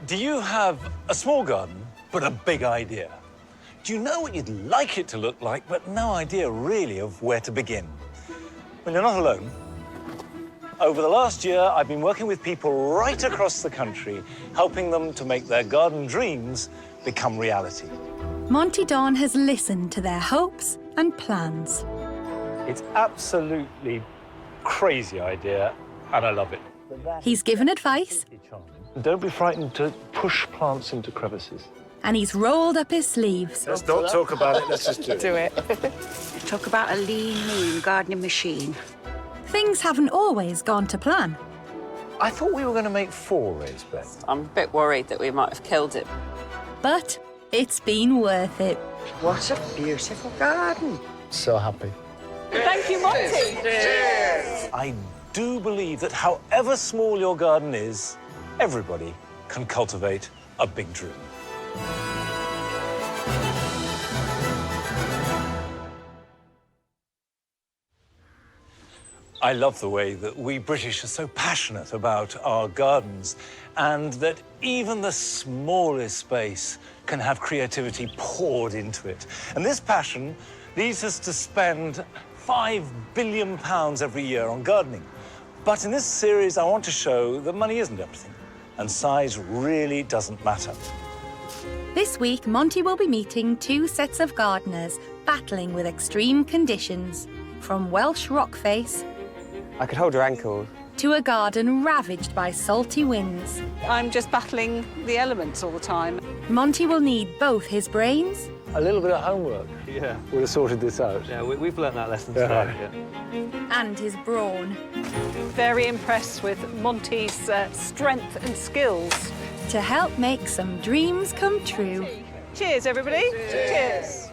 Do you have a small garden, but a big idea? Do you know what you'd like it to look like, but no idea really of where to begin? Well, you're not alone. Over the last year, I've been working with people right across the country, helping them to make their garden dreams become reality. Monty Don has listened to their hopes and plans. It's absolutely crazy idea, and I love it. He's given advice. Don't be frightened to push plants into crevices. And he's rolled up his sleeves. Let's not talk about it, let's just do it. Talk about a lean, mean gardening machine. Things haven't always gone to plan. I thought we were going to make 4 raised beds. I'm a bit worried that we might have killed it. But it's been worth it. What a beautiful garden. So happy. Thank you, Monty. Cheers. I do believe that however small your garden is, everybody can cultivate a big dream. I love the way that we British are so passionate about our gardens and that even the smallest space can have creativity poured into it. And this passion leads us to spend £5 billion every year on gardening. But in this series, I want to show that money isn't everything, and size really doesn't matter. This week, Monty will be meeting 2 sets of gardeners battling with extreme conditions, from Welsh rock face I could hold her ankle. to a garden ravaged by salty winds. I'm just battling the elements all the time. Monty will need both his brains A little bit of homework Yeah. would have sorted this out. Yeah, we've learnt that lesson today. Yeah. and his brawn Very impressed with Monty's strength and skills. to help make some dreams come true. Cheers, everybody. Cheers.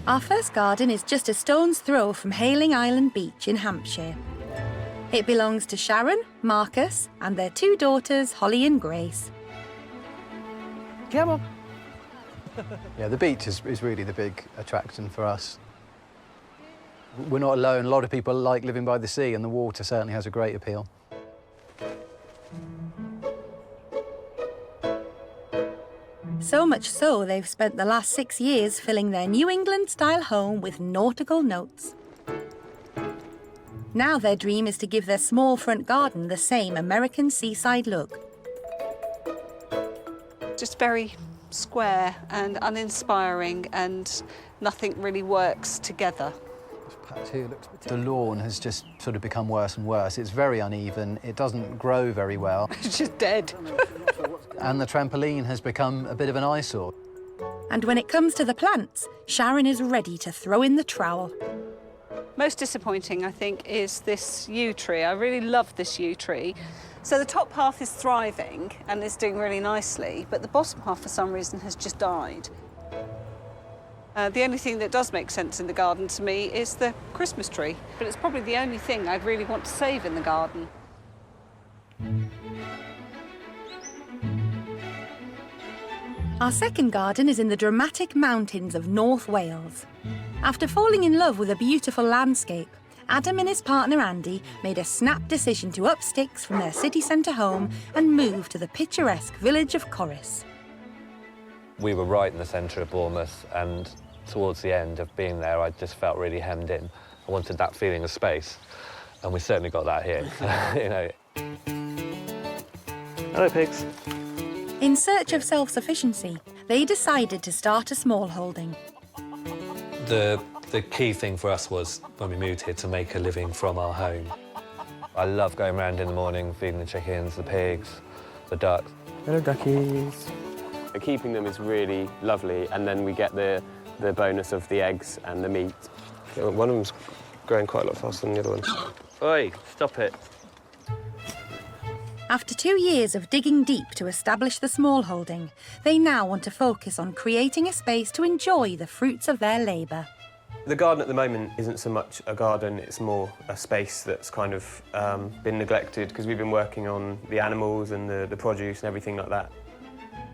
Our first garden is just a stone's throw from Hayling Island Beach in Hampshire. It belongs to Sharon, Marcus, and their 2 daughters, Holly and Grace. Come on. Yeah, the beach is really the big attraction for us. We're not alone. A lot of people like living by the sea, and the water certainly has a great appeal. So much so, they've spent the last 6 years filling their New England-style home with nautical notes. Now their dream is to give their small front garden the same American seaside look. Just very square and uninspiring, and nothing really works together. The lawn has just sort of become worse and worse. It's very uneven. It doesn't grow very well. It's just dead. And the trampoline has become a bit of an eyesore. And when it comes to the plants, Sharon is ready to throw in the trowel. Most disappointing, I think, is this yew tree. I really love this yew tree. So the top half is thriving and is doing really nicely, but the bottom half, for some reason, has just died. The only thing that does make sense in the garden to me is the Christmas tree, but it's probably the only thing I'd really want to save in the garden. Our second garden is in the dramatic mountains of North Wales. After falling in love with a beautiful landscape, Adam and his partner Andy made a snap decision to up sticks from their city centre home and move to the picturesque village of Corris. We were right in the centre of Bournemouth, and towards the end of being there, I just felt really hemmed in. I wanted that feeling of space, and we certainly got that here. You know. Hello, pigs. In search of self-sufficiency, they decided to start a small holding. The key thing for us was, when we moved here, to make a living from our home. I love going around in the morning, feeding the chickens, the pigs, the ducks. Hello, duckies. Keeping them is really lovely, and then we get the bonus of the eggs and the meat. One of them's growing quite a lot faster than the other one. Oi, stop it. After 2 years of digging deep to establish the small holding, they now want to focus on creating a space to enjoy the fruits of their labour. The garden at the moment isn't so much a garden, it's more a space that's kind of been neglected because we've been working on the animals and the produce and everything like that.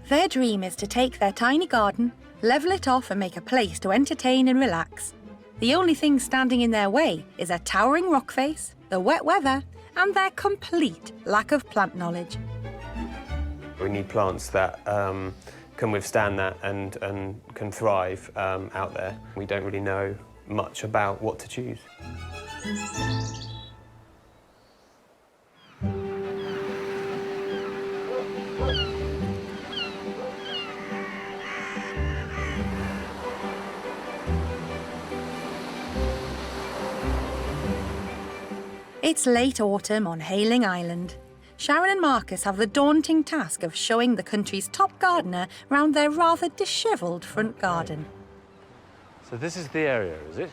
Their dream is to take their tiny garden, level it off and make a place to entertain and relax. The only thing standing in their way is a towering rock face, the wet weather, and their complete lack of plant knowledge. We need plants that can withstand that and can thrive out there. We don't really know much about what to choose. It's late autumn on Hayling Island. Sharon and Marcus have the daunting task of showing the country's top gardener round their rather dishevelled front garden. So this is the area, is it?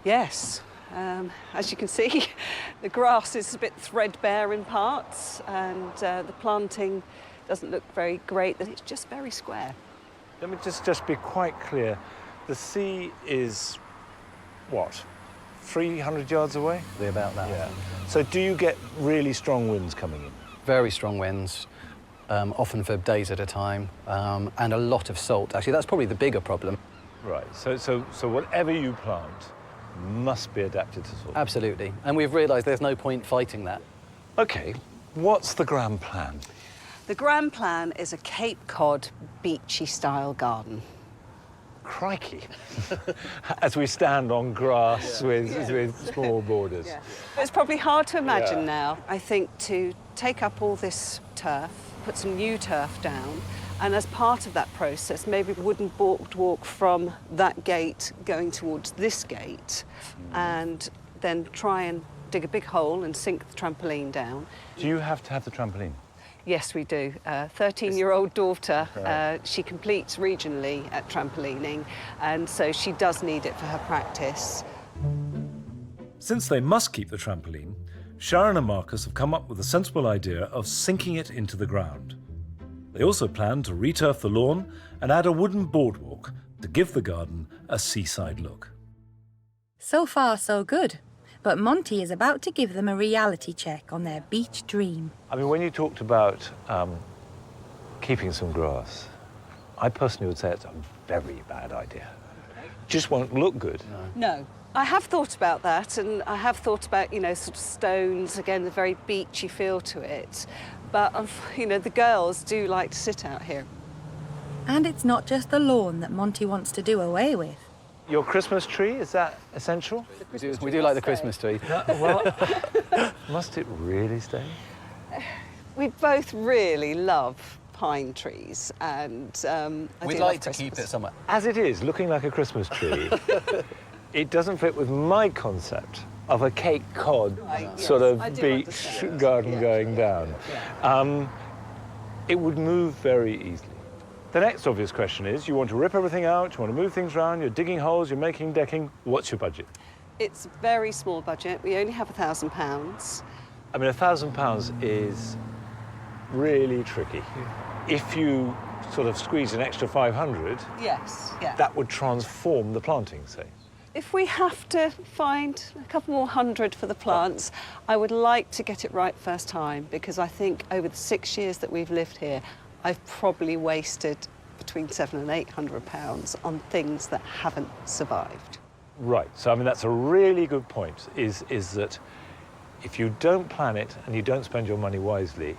Yes. As you can see, the grass is a bit threadbare in parts, and the planting doesn't look very great. It's just very square. Let me just be quite clear. The sea is, what, 300 yards away? Be about that. Yeah. So do you get really strong winds coming in? Very strong winds, often for days at a time, and a lot of salt. Actually, that's probably the bigger problem. Right. So whatever you plant must be adapted to salt. Absolutely. And we've realised there's no point fighting that. OK, what's the grand plan? The grand plan is a Cape Cod beachy style garden. Crikey. As we stand on grass with small borders. Yeah. It's probably hard to imagine now, I think, to take up all this turf, put some new turf down, and as part of that process, maybe a wooden boardwalk from that gate going towards this gate, and then try and dig a big hole and sink the trampoline down. Do you have to have the trampoline? Yes, we do. 13-year-old daughter, she competes regionally at trampolining, and so she does need it for her practice. Since they must keep the trampoline, Sharon and Marcus have come up with a sensible idea of sinking it into the ground. They also plan to returf the lawn and add a wooden boardwalk to give the garden a seaside look. So far, so good. But Monty is about to give them a reality check on their beach dream. I mean, when you talked about keeping some grass, I personally would say it's a very bad idea. Just won't look good. No. I have thought about that, and I have thought about, you know, sort of stones, again, the very beachy feel to it. But, you know, the girls do like to sit out here. And it's not just the lawn that Monty wants to do away with. Your Christmas tree, is that essential? We do like the Christmas tree. Well, must it really stay? We both really love pine trees, and We'd like to keep it somewhere. As it is, looking like a Christmas tree, it doesn't fit with my concept of a Cape Cod sort of beach garden going down. It would move very easily. The next obvious question is, you want to rip everything out, you want to move things around, you're digging holes, you're making decking. What's your budget? It's a very small budget. We only have £1,000. I mean, £1,000 is really tricky. If you sort of squeeze an extra 500, Yes, yeah. that would transform the planting, say. If we have to find a couple more hundred for the plants, I would like to get it right first time, because I think over the 6 years that we've lived here, I've probably wasted between £700 and £800 on things that haven't survived. Right, so I mean, that's a really good point, is that if you don't plan it and you don't spend your money wisely,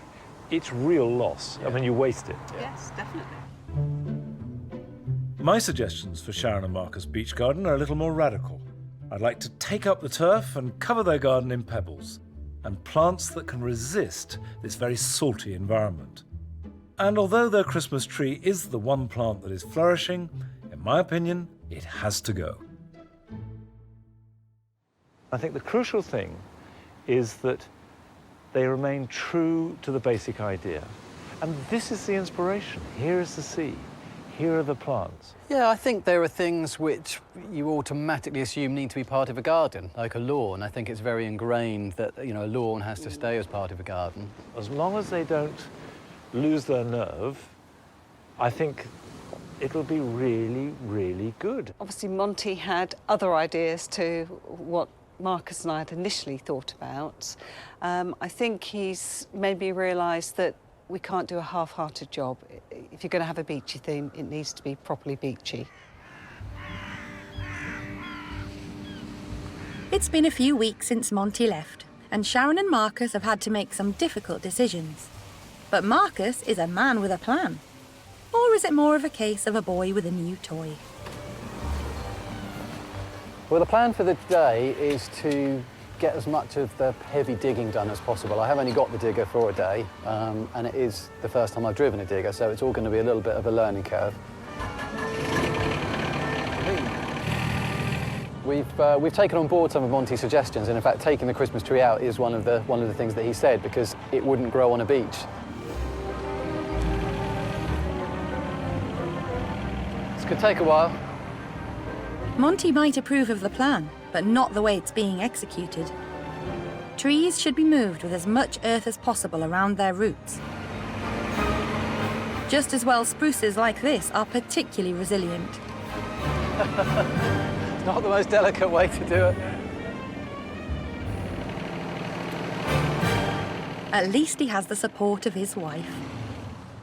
it's real loss. I mean, you waste it. Yes, definitely. My suggestions for Sharon and Marcus' beach garden are a little more radical. I'd like to take up the turf and cover their garden in pebbles, and plants that can resist this very salty environment. And although their Christmas tree is the one plant that is flourishing, in my opinion, it has to go. I think the crucial thing is that they remain true to the basic idea. And this is the inspiration. Here is the sea. Here are the plants. Yeah, I think there are things which you automatically assume need to be part of a garden, like a lawn. I think it's very ingrained that, you know, a lawn has to stay as part of a garden. As long as they don't lose their nerve, I think it'll be really, really good. Obviously, Monty had other ideas to what Marcus and I had initially thought about. I think he's made me realise that we can't do a half-hearted job. If you're going to have a beachy theme, it needs to be properly beachy. It's been a few weeks since Monty left, and Sharon and Marcus have had to make some difficult decisions. But Marcus is a man with a plan. Or is it more of a case of a boy with a new toy? Well, the plan for the day is to get as much of the heavy digging done as possible. I have only got the digger for a day, and it is the first time I've driven a digger, so it's all going to be a little bit of a learning curve. We've taken on board some of Monty's suggestions, and in fact, taking the Christmas tree out is one of the things that he said, because it wouldn't grow on a beach. This could take a while. Monty might approve of the plan, but not the way it's being executed. Trees should be moved with as much earth as possible around their roots. Just as well, spruces like this are particularly resilient. It's not the most delicate way to do it. At least he has the support of his wife.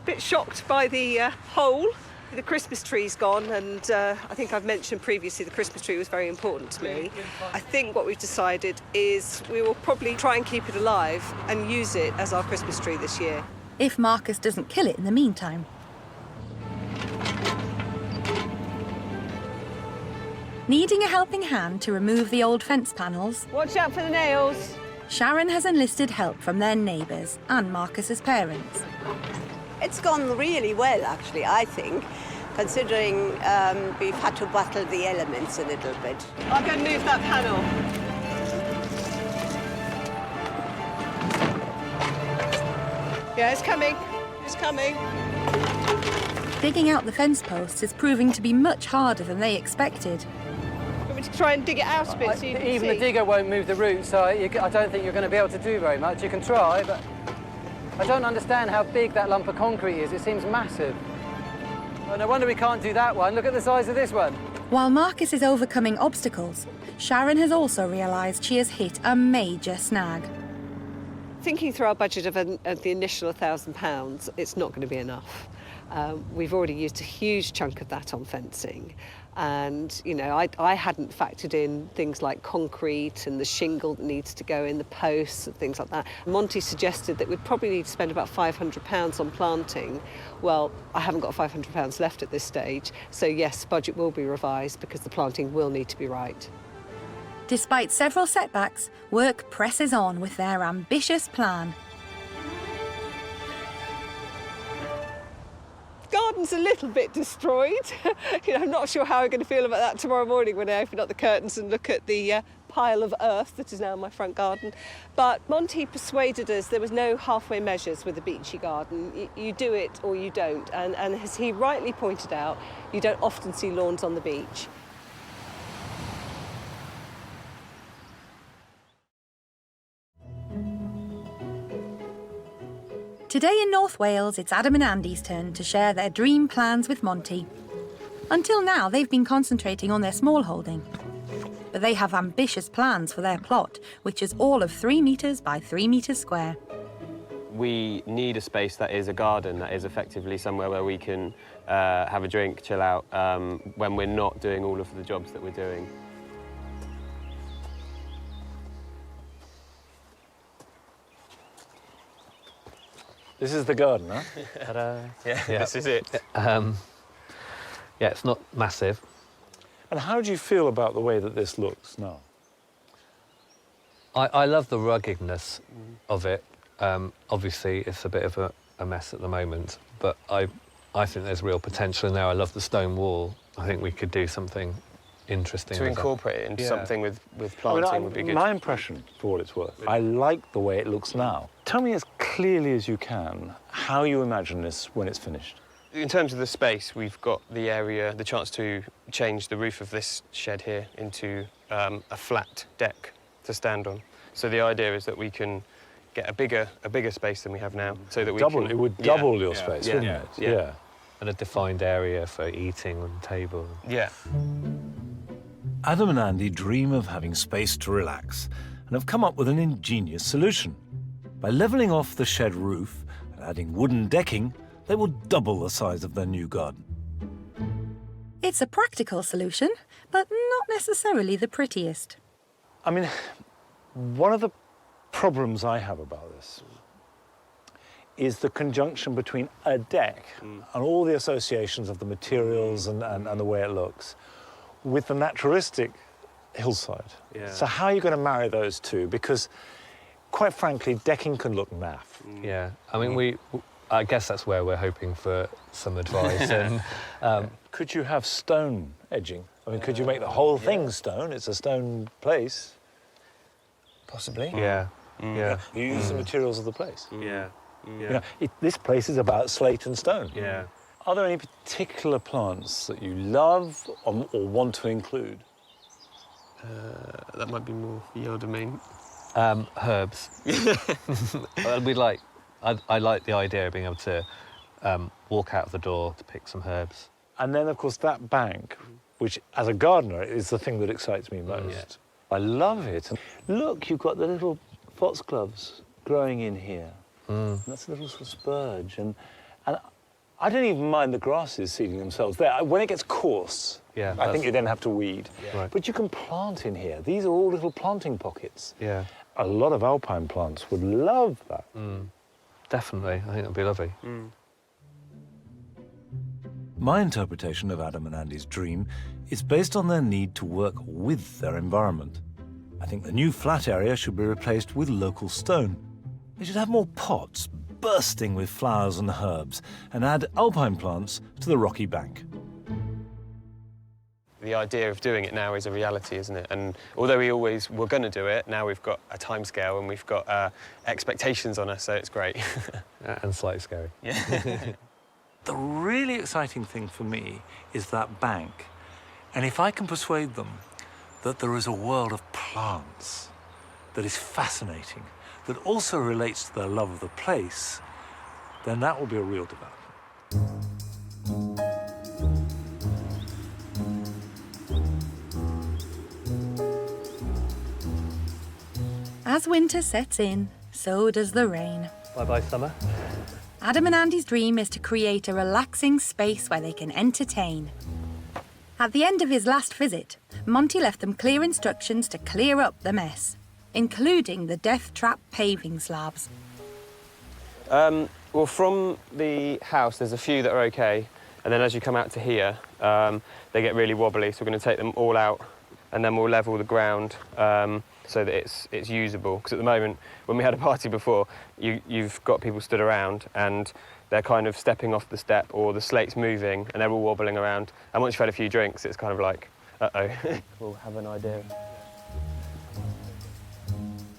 Bit shocked by the hole. The Christmas tree's gone, and I think I've mentioned previously the Christmas tree was very important to me. I think what we've decided is we will probably try and keep it alive and use it as our Christmas tree this year. If Marcus doesn't kill it in the meantime. Needing a helping hand to remove the old fence panels, Watch out for the nails. Sharon has enlisted help from their neighbours and Marcus's parents. It's gone really well, actually, I think, considering we've had to battle the elements a little bit. I'll go and move that panel. Yeah, it's coming. It's coming. Digging out the fence posts is proving to be much harder than they expected. Want me to try and dig it out a bit so you can Even see? the digger won't move the roots, so I don't think you're going to be able to do very much. You can try, but I don't understand how big that lump of concrete is. It seems massive. Oh, no wonder we can't do that one. Look at the size of this one. While Marcus is overcoming obstacles, Sharon has also realised she has hit a major snag. Thinking through our budget of the initial £1,000, it's not going to be enough. We've already used a huge chunk of that on fencing. And, you know, I hadn't factored in things like concrete and the shingle that needs to go in, the posts and things like that. Monty suggested that we'd probably need to spend about £500 on planting. Well, I haven't got £500 left at this stage. So, yes, budget will be revised because the planting will need to be right. Despite several setbacks, work presses on with their ambitious plan. Garden's a little bit destroyed. You know, I'm not sure how I'm going to feel about that tomorrow morning when I open up the curtains and look at the pile of earth that is now in my front garden. But Monty persuaded us there was no halfway measures with a beachy garden. You do it or you don't. And as he rightly pointed out, you don't often see lawns on the beach. Today in North Wales, it's Adam and Andy's turn to share their dream plans with Monty. Until now, they've been concentrating on their small holding. But they have ambitious plans for their plot, which is all of 3 metres by 3 metres square. We need a space that is a garden, that is effectively somewhere where we can have a drink, chill out, when we're not doing all of the jobs that we're doing. This is the garden, huh? Yeah, this is it. Yeah, it's not massive. And how do you feel about the way that this looks now? I love the ruggedness of it. Obviously, it's a bit of a mess at the moment, but I think there's real potential in there. I love the stone wall. I think we could do something interesting. To with that. incorporate it into Yeah. something with planting would be good. My impression, for what it's worth, I like the way it looks now. Tell me as clearly as you can how you imagine this when it's finished. In terms of the space, we've got the area, the chance to change the roof of this shed here into a flat deck to stand on. So the idea is that we can get a bigger space than we have now, so that we can... It would double your space, wouldn't it? Yeah. And a defined area for eating on the table. Yeah. Adam and Andy dream of having space to relax and have come up with an ingenious solution. By levelling off the shed roof Adding wooden decking, they will double the size of their new garden. It's a practical solution, but not necessarily the prettiest. I mean, one of the problems I have about this is the conjunction between a deck and all the associations of the materials and the way it looks with the naturalistic hillside. Yeah. So how are you going to marry those two? Because, quite frankly, decking can look naff. Yeah, I mean, I guess that's where we're hoping for some advice. And Could you have stone edging? I mean, could you make the whole thing stone? It's a stone place. Possibly. yeah, yeah, You use the materials of the place. Yeah. You know, this place is about slate and stone. Yeah. Are there any particular plants that you love or want to include? That might be more your domain. herbs. I like the idea of being able to walk out of the door to pick some herbs. And then, of course, that bank, which, as a gardener, is the thing that excites me most. Yeah. I love it. And look, you've got the little foxgloves growing in here. And that's a little sort of spurge. And I don't even mind the grasses seeding themselves there. When it gets coarse, Yeah, I think you then have to weed. Yeah. Right. But you can plant in here. These are all little planting pockets. Yeah, A lot of alpine plants would love that. definitely. I think that'd be lovely. My interpretation of Adam and Andy's dream is based on their need to work with their environment. I think the new flat area should be replaced with local stone. They should have more pots bursting with flowers and herbs, and add alpine plants to the rocky bank. The idea of doing it now is a reality, isn't it? And although we always were going to do it, now we've got a timescale and we've got expectations on us, so it's great. And slightly scary. Yeah. The really exciting thing for me is that bank. And if I can persuade them that there is a world of plants that is fascinating, that also relates to their love of the place, then that will be a real development. As winter sets in, so does the rain. Bye-bye, summer. Adam and Andy's dream is to create a relaxing space where they can entertain. At the end of his last visit, Monty left them clear instructions to clear up the mess, including the death trap paving slabs. Well, from the house, there's a few that are okay, and then as you come out to here, they get really wobbly, so we're going to take them all out, and then we'll level the ground so that it's usable. Because at the moment, when we had a party before, you've got people stood around, and they're kind of stepping off the step, or the slate's moving, and they're all wobbling around. And once you've had a few drinks, it's kind of like, uh-oh. We'll have an idea.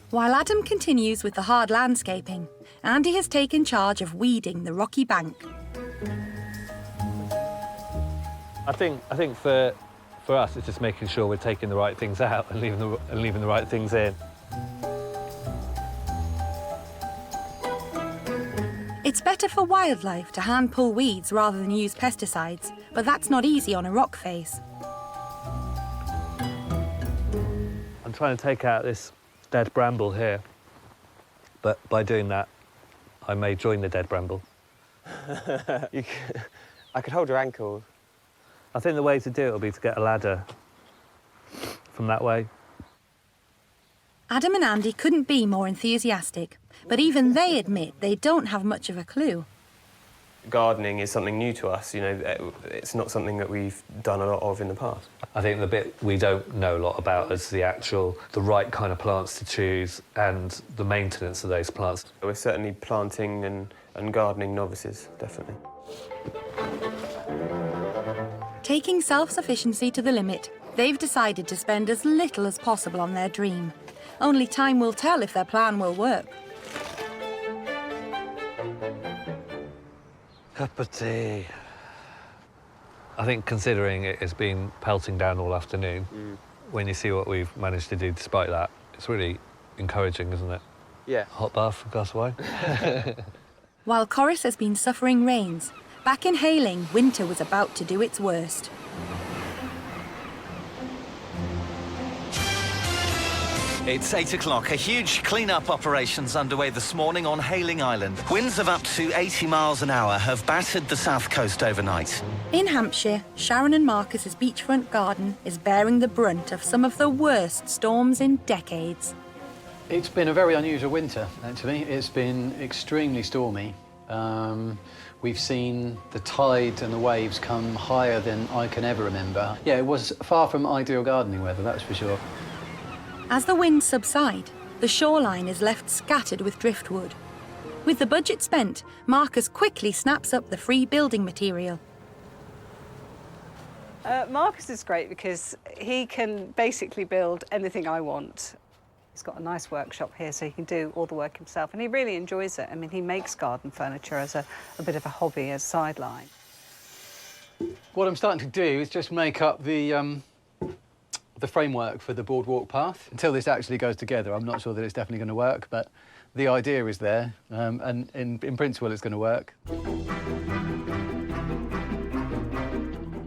While Adam continues with the hard landscaping, Andy has taken charge of weeding the rocky bank. I think for us, it's just making sure we're taking the right things out and leaving the right things in. It's better for wildlife to hand pull weeds rather than use pesticides, but that's not easy on a rock face. I'm trying to take out this dead bramble here, but by doing that, I may join the dead bramble. I could hold your ankle. I think the way to do it will be to get a ladder from that way. Adam and Andy couldn't be more enthusiastic, but even they admit they don't have much of a clue. Gardening is something new to us, you know, it's not something that we've done a lot of in the past. I think the bit we don't know a lot about is the right kind of plants to choose and the maintenance of those plants. We're certainly planting and gardening novices, definitely. Taking self-sufficiency to the limit, they've decided to spend as little as possible on their dream. Only time will tell if their plan will work. Cup of tea. I think considering it has been pelting down all afternoon, when you see what we've managed to do despite that, it's really encouraging, isn't it? Yeah. Hot bath, a glass of wine. While Corris has been suffering rains, back in Hayling, winter was about to do its worst. It's 8 o'clock. A huge clean-up operation's underway this morning on Hayling Island. Winds of up to 80 miles an hour have battered the south coast overnight. In Hampshire, Sharon and Marcus's beachfront garden is bearing the brunt of some of the worst storms in decades. It's been a very unusual winter, actually. It's been extremely stormy. We've seen the tide and the waves come higher than I can ever remember. Yeah, it was far from ideal gardening weather, that's for sure. As the winds subside, the shoreline is left scattered with driftwood. With the budget spent, Marcus quickly snaps up the free building material. Marcus is great because he can basically build anything I want. He's got a nice workshop here, so he can do all the work himself, and he really enjoys it. I mean, he makes garden furniture as a bit of a hobby, as a sideline. What I'm starting to do is just make up the framework for the boardwalk path. Until this actually goes together, I'm not sure that it's definitely going to work, but the idea is there, and in principle, it's going to work.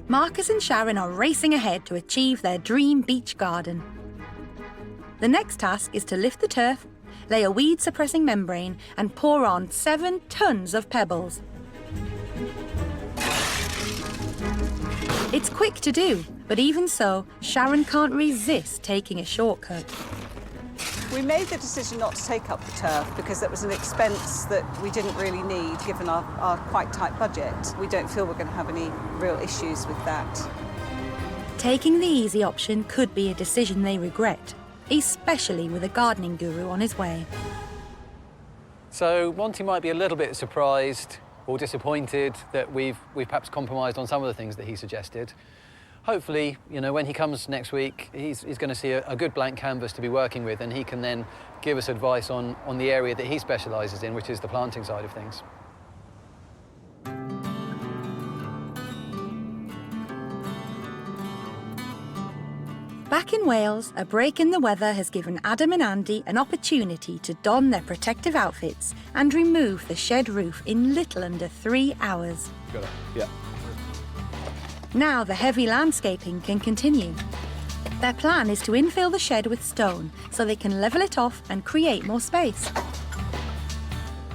Marcus and Sharon are racing ahead to achieve their dream beach garden. The next task is to lift the turf, lay a weed-suppressing membrane, and pour on 7 tons of pebbles. It's quick to do, but even so, Sharon can't resist taking a shortcut. We made the decision not to take up the turf because it was an expense that we didn't really need, given our quite tight budget. We don't feel we're going to have any real issues with that. Taking the easy option could be a decision they regret, especially with a gardening guru on his way. So Monty might be a little bit surprised or disappointed that we've perhaps compromised on some of the things that he suggested. Hopefully, you know, when he comes next week, he's going to see a good blank canvas to be working with, and he can then give us advice on the area that he specialises in, which is the planting side of things. Back in Wales, a break in the weather has given Adam and Andy an opportunity to don their protective outfits and remove the shed roof in little under 3 hours. Got it, yeah. Now the heavy landscaping can continue. Their plan is to infill the shed with stone so they can level it off and create more space.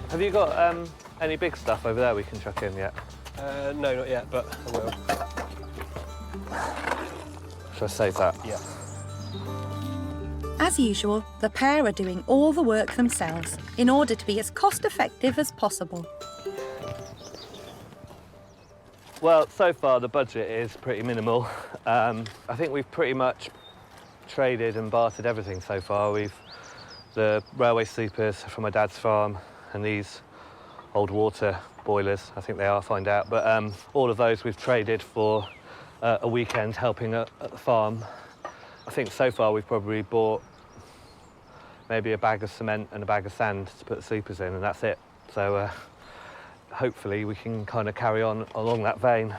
Have you got any big stuff over there we can chuck in yet? No, not yet, but I will. Shall I save that? Yeah. As usual, the pair are doing all the work themselves in order to be as cost-effective as possible. Well, so far the budget is pretty minimal. I think we've pretty much traded and bartered everything so far. The railway sleepers from my dad's farm and these old water boilers, I think they are, find out. But all of those we've traded for a weekend helping at the farm. I think so far we've probably bought maybe a bag of cement and a bag of sand to put the sleepers in, and that's it. So hopefully we can kind of carry on along that vein.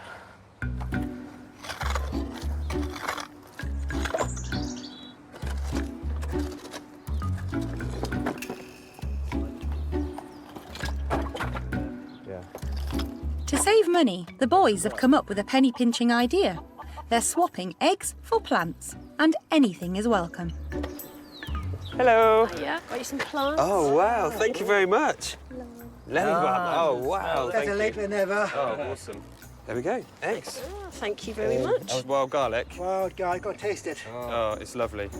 To save money, the boys have come up with a penny-pinching idea. They're swapping eggs for plants, and anything is welcome. Hello. Yeah, got you some plants. Oh, wow, thank you very much. Ladybug. Oh, wow. Better late than never. Oh, awesome. There we go, eggs. Oh, thank you very much. That was wild garlic. Wild garlic, got to taste it. Oh, it's lovely.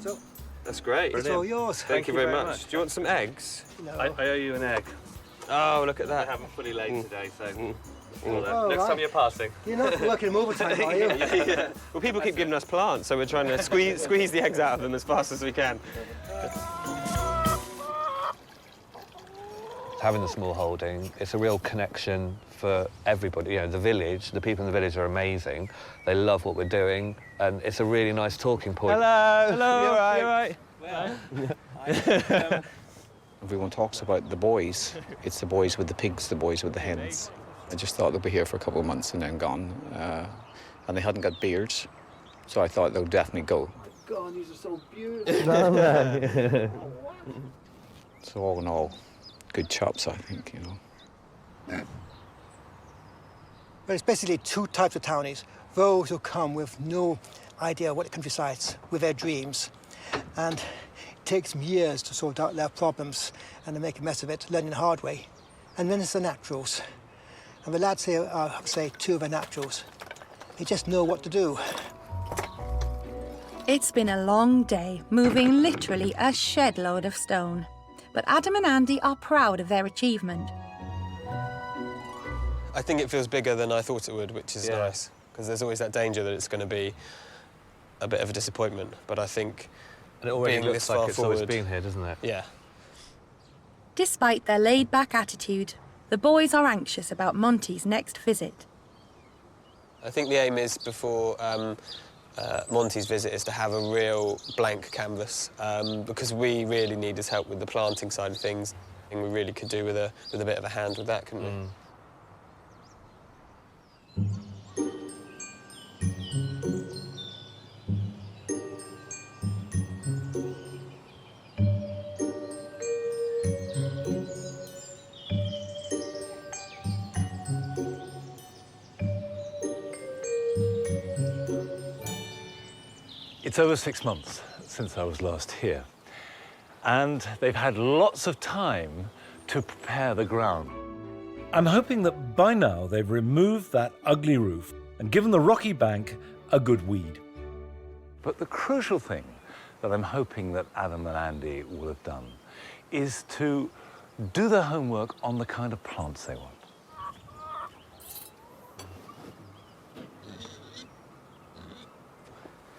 So, That's great. it's all yours. Thank you very much. Do you want some eggs? No. I owe you an egg. Oh, look at I that. haven't fully laid today, so Oh, next right. time you're passing. You're not working them overtime, are you? Yeah. Well, people keep giving us plants, so we're trying to squeeze the eggs out of them as fast as we can. Having the small holding, it's a real connection for everybody. You know, the village, the people in the village are amazing. They love what we're doing, and it's a really nice talking point. Hello. Hello. You all right? Well, everyone talks about the boys. It's the boys with the pigs, the boys with the hens. I just thought they'd be here for a couple of months and then gone. And they hadn't got beards, so I thought they would definitely go. God, these are so beautiful. So all in all, good chops, I think, you know. But it's basically 2 types of townies. those who come with no idea what the countryside's with their dreams. And it takes them years to sort out their problems and to make a mess of it, learning the hard way. And then it's the naturals. And the lads here are, I would say, two of the naturals. They just know what to do. It's been a long day, moving literally a shed load of stone. But Adam and Andy are proud of their achievement. I think it feels bigger than I thought it would, which is nice, because there's always that danger that it's going to be a bit of a disappointment. But I think And it already being looks this like far it's forward, always been here, doesn't it? Yeah. Despite their laid-back attitude, the boys are anxious about Monty's next visit. I think the aim is before Monty's visit is to have a real blank canvas, because we really need his help with the planting side of things. And we really could do with a bit of a hand with that, couldn't we? It's over 6 months since I was last here, and they've had lots of time to prepare the ground. I'm hoping that by now they've removed that ugly roof and given the rocky bank a good weed. But the crucial thing that I'm hoping that Adam and Andy will have done is to do their homework on the kind of plants they want.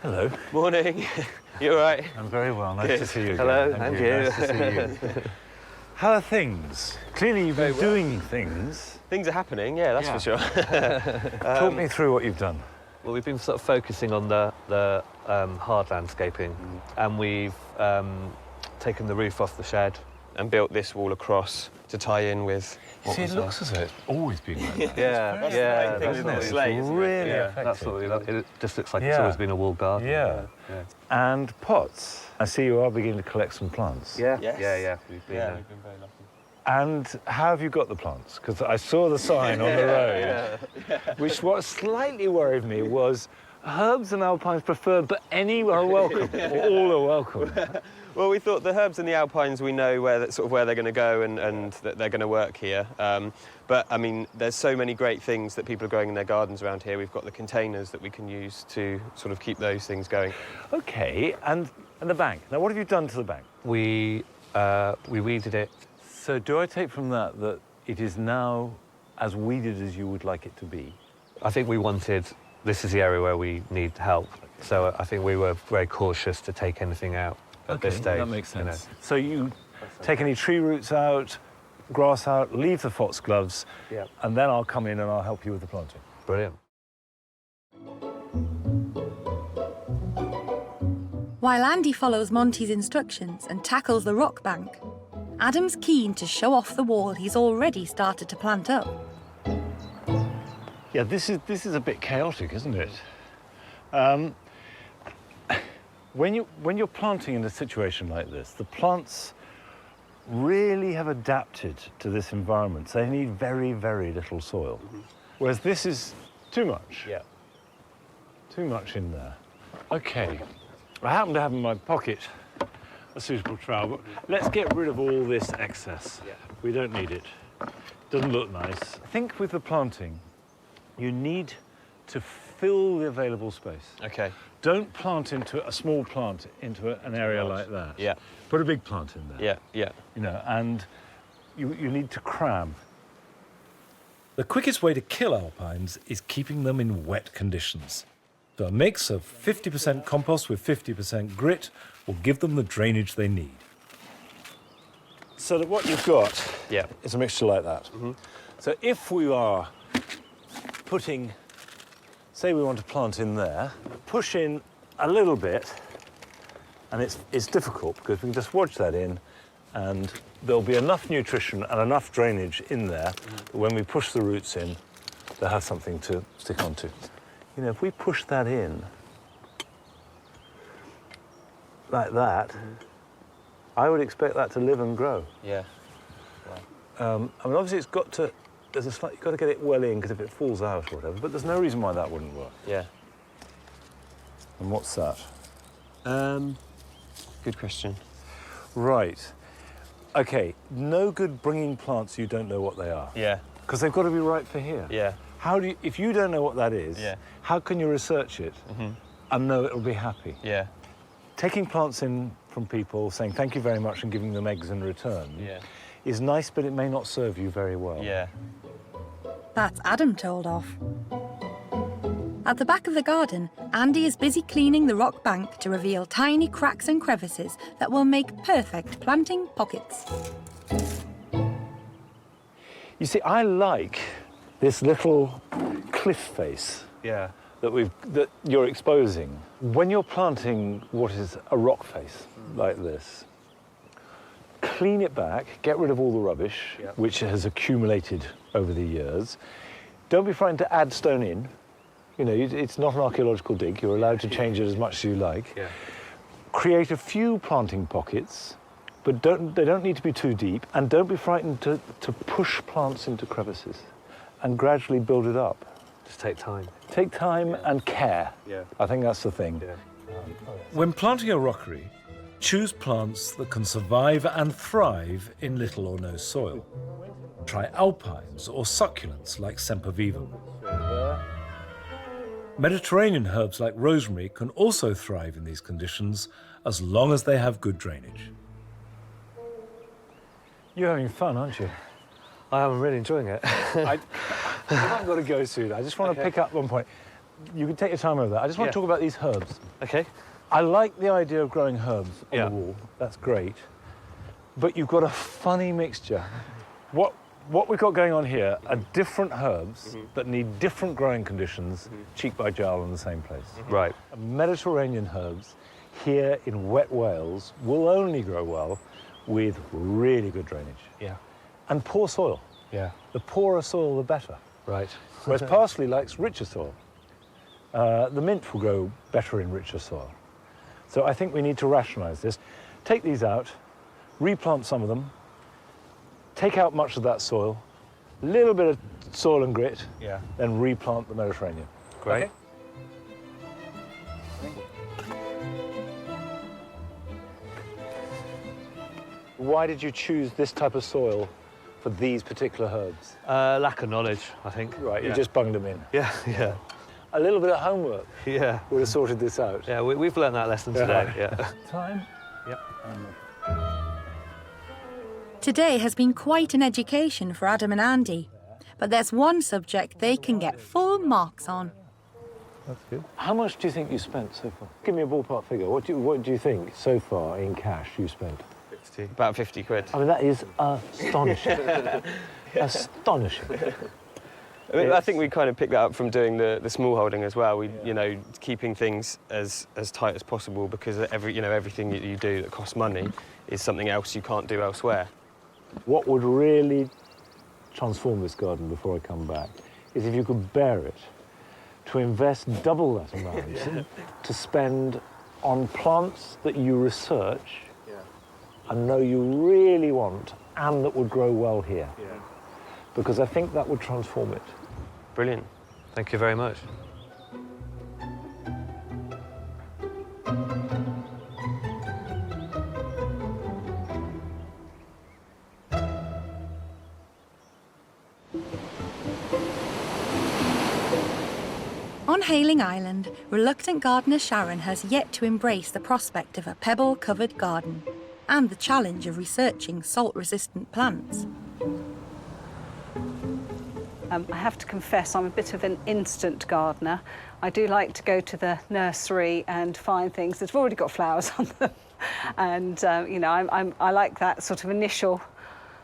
Hello. Morning. You all right? I'm very well. Nice to see you again. Hello, Thank and you. you. Nice to see you. How are things? Clearly you've been doing things. Things are happening, yeah, that's for sure. Talk me through what you've done. Well, we've been sort of focusing on the hard landscaping, and we've taken the roof off the shed and built this wall across to tie in with See, it looks as though it's always been like that. That's the main thing, isn't it? It's Slate, isn't it? really Yeah. effective. Absolutely. It just looks like it's always been a wall garden. Yeah. And pots. I see you are beginning to collect some plants. Yeah. Yes. Yeah. We've been, We've been very lucky. And how have you got the plants? Because I saw the sign on the road, which what slightly worried me was herbs and alpines preferred, but any are welcome. All are welcome. Well, we thought the herbs and the alpines, we know where they're going to go and that they're going to work here. But I mean, there's so many great things that people are growing in their gardens around here. We've got the containers that we can use to sort of keep those things going. Okay, and the bank. Now, what have you done to the bank? We weeded it. So do I take from that that it is now as weeded as you would like it to be? I think we wanted, this is the area where we need help. So I think we were very cautious to take anything out at this stage. That makes sense. You know. So you take any tree roots out, grass out, leave the foxgloves, and then I'll come in and I'll help you with the planting. Brilliant. While Andy follows Monty's instructions and tackles the rock bank, Adam's keen to show off the wall he's already started to plant up. Yeah, this is a bit chaotic, isn't it? When you're planting in a situation like this, the plants really have adapted to this environment. So they need very, very little soil. Whereas this is too much. Yeah. Too much in there. Okay. I happen to have in my pocket a suitable trowel, but let's get rid of all this excess. Yeah. We don't need it. Doesn't look nice. I think with the planting, you need to fill the available space. Okay. Don't plant into a small plant into an area like that. Yeah. Put a big plant in there. Yeah, yeah. You know, and you need to cram. The quickest way to kill alpines is keeping them in wet conditions. So a mix of 50% compost with 50% grit will give them the drainage they need. So that what you've got is a mixture like that. Mm-hmm. So if we are putting, say we want to plant in there, push in a little bit, and it's difficult because we can just wedge that in and there'll be enough nutrition and enough drainage in there that when we push the roots in, they'll have something to stick onto. You know, if we push that in like that, I would expect that to live and grow. Yeah. I mean, obviously it's got to you've got to get it well in, because if it falls out or whatever, but there's no reason why that wouldn't work. Yeah. And what's that? Good question. Right. OK, no good bringing plants you don't know what they are. Yeah. Because they've got to be right for here. Yeah. How do you, if you don't know what that is, Yeah. how can you research it and know it'll be happy? Yeah. Taking plants in from people, saying thank you very much and giving them eggs in return is nice, but it may not serve you very well. Yeah. That's Adam told off. At the back of the garden, Andy is busy cleaning the rock bank to reveal tiny cracks and crevices that will make perfect planting pockets. You see, I like this little cliff face that you're exposing. When you're planting what is a rock face like this, clean it back, get rid of all the rubbish which has accumulated over the years. Don't be frightened to add stone in. You know, it's not an archaeological dig. You're allowed to change it as much as you like. Yeah. Create a few planting pockets, but they don't need to be too deep. And don't be frightened to push plants into crevices and gradually build it up. Just take time. Take time and care. Yeah. I think that's the thing. Yeah. When planting a rockery, choose plants that can survive and thrive in little or no soil. Try alpines or succulents like sempervivum. Mediterranean herbs like rosemary can also thrive in these conditions as long as they have good drainage. You're having fun, aren't you? I am really enjoying it. I've got to go soon. I just want to pick up one point. You can take your time over that. I just want to talk about these herbs. Okay. I like the idea of growing herbs on the wall. That's great. But you've got a funny mixture. What we've got going on here are different herbs that need different growing conditions, cheek by jowl in the same place. Right. Mediterranean herbs here in wet Wales will only grow well with really good drainage. Yeah. And poor soil. Yeah. The poorer soil, the better. Right. Whereas parsley likes richer soil. The mint will grow better in richer soil. So I think we need to rationalise this. Take these out, replant some of them, take out much of that soil, a little bit of soil and grit, then replant the Mediterranean. Great. Okay? Why did you choose this type of soil for these particular herbs? Lack of knowledge, I think. Right, you just bunged them in. Yeah, yeah. A little bit of homework Yeah. would have sorted this out. Yeah, we've learned that lesson today. Yeah. Time? Yep. Today has been quite an education for Adam and Andy, but there's one subject they can get full marks on. That's good. How much do you think you spent so far? Give me a ballpark figure. What do you think so far in cash you spent? About 50 quid. I mean, that is astonishing. Astonishing. I mean, I think we kind of picked that up from doing the small holding as well. We, you know, keeping things as tight as possible, because everything that you do that costs money is something else you can't do elsewhere. What would really transform this garden before I come back is if you could bear it, to invest double that amount to spend on plants that you research and know you really want and that would grow well here. Because I think that would transform it. Brilliant. Thank you very much. On Hayling Island, reluctant gardener Sharon has yet to embrace the prospect of a pebble-covered garden and the challenge of researching salt-resistant plants. I have to confess I'm a bit of an instant gardener. I do like to go to the nursery and find things that have already got flowers on them. And, you know, I like that sort of initial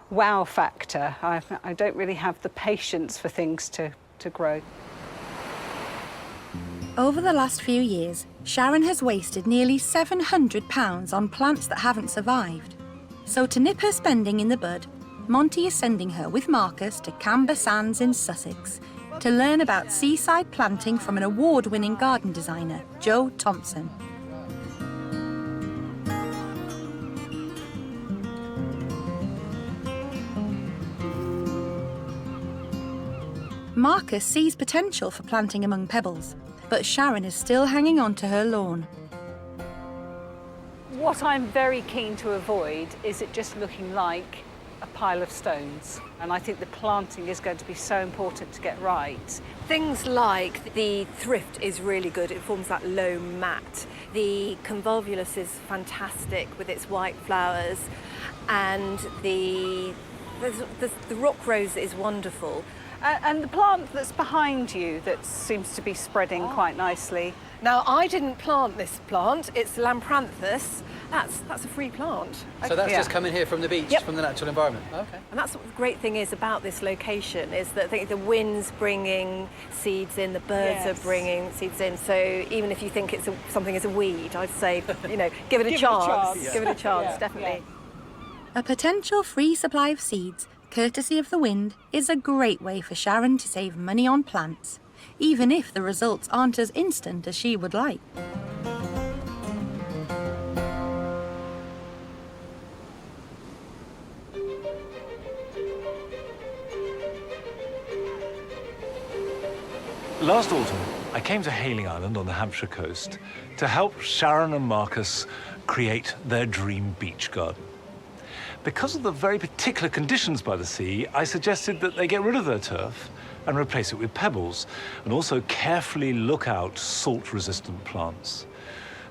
wow factor. I don't really have the patience for things to grow. Over the last few years, Sharon has wasted nearly £700 on plants that haven't survived. So to nip her spending in the bud, Monty is sending her with Marcus to Camber Sands in Sussex to learn about seaside planting from an award-winning garden designer, Joe Thompson. Marcus sees potential for planting among pebbles, but Sharon is still hanging on to her lawn. What I'm very keen to avoid is it just looking like a pile of stones. And I think the planting is going to be so important to get right. Things like the thrift is really good. It forms that low mat. The convolvulus is fantastic with its white flowers, and the rock rose is wonderful. And the plant that's behind you that seems to be spreading quite nicely. Now, I didn't plant this plant. It's Lampranthus. That's a free plant. So that's just coming here from the beach, from the natural environment? Okay. And that's what the great thing is about this location, is that I think the wind's bringing seeds in, the birds are bringing seeds in. So even if you think something is a weed, I'd say, you know, give it a chance. Give it a chance, definitely. A potential free supply of seeds, courtesy of the wind, is a great way for Sharon to save money on plants, even if the results aren't as instant as she would like. Last autumn, I came to Hayling Island on the Hampshire coast to help Sharon and Marcus create their dream beach garden. Because of the very particular conditions by the sea, I suggested that they get rid of their turf and replace it with pebbles, and also carefully look out salt-resistant plants.